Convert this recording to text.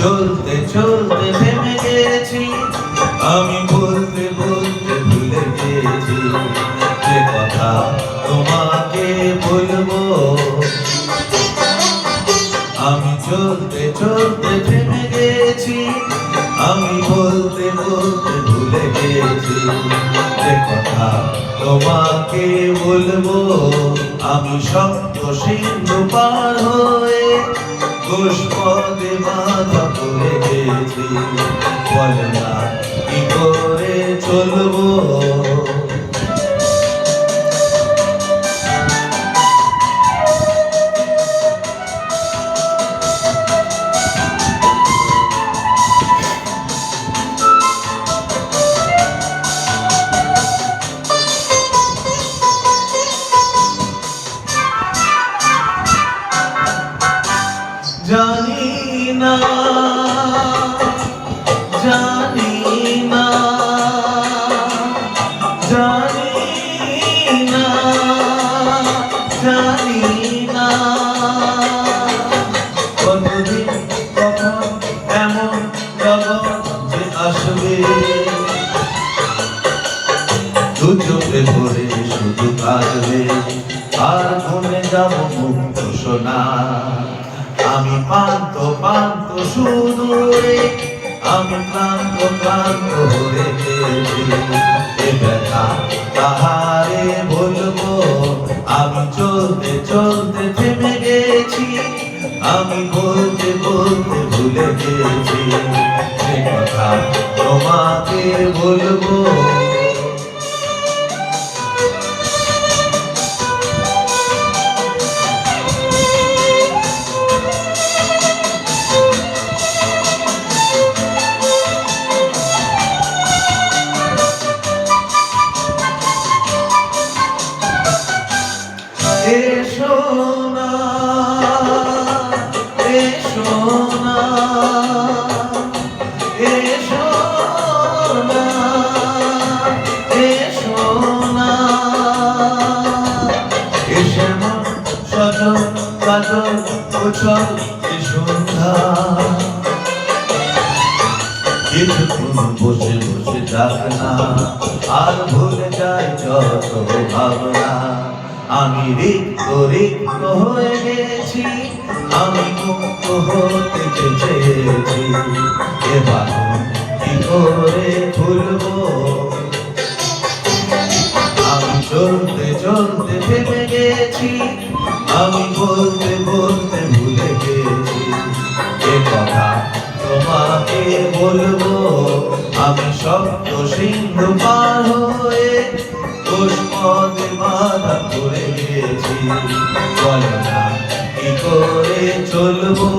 চলতে চলতে থেমে গেছি, আমি বলতে বলতে ভুলে গেছি যে কথা তোমাকে বলবো। আমি চলতে চলতে থেমে গেছি, আমি বলতে বলতে ভুলে গেছি যে কথা তোমাকে বলবো। আমি সপ্ত সিন্ধু পার হয়ে পুষ্পদে বাধা পড়ে গেছি, বল না কি করে চলবো। জানি না জানি না জানি না জানি না কতদিন কখন এমন জগৎ যে আসবে, দু চোখে ভরে শুধু কাঁদবে আর ভুলে যাব মুক্ত সোনা। আমি পান্ত পান্ত সুদূরে, আমি ক্লান্ত ক্লান্ত হয়ে গেছি, এ ব্যথা কাহারে বলবো। আমি চলতে চলতে থেমে গেছি, আমি বলতে বলতে ভুলে গেছি সে কথা তোমাকে বলবো। এসো না এসো না এসো না এসো না, এসে মন সজল কাজল উছল এ সন্ধ্যা, কিছুক্ষণ বসে বসে যাক না আর ভুলে যাই যত ভাবনা। আমি রিক্ত রিক্ত হয়ে গেছি, আমি মুক্ত হতে চেয়েছি, এবার কি করে ভুলবো। আমি চলতে চলতে থেমে গেছি, আমি বলতে বলতে ভুলে গেছি এ কথা তোমাকে বলবো। আমি সপ্ত সিন্ধু পার হয়ে পুষ্পদে বাধা পড়ে গেছি, বল না কি করে চলবো।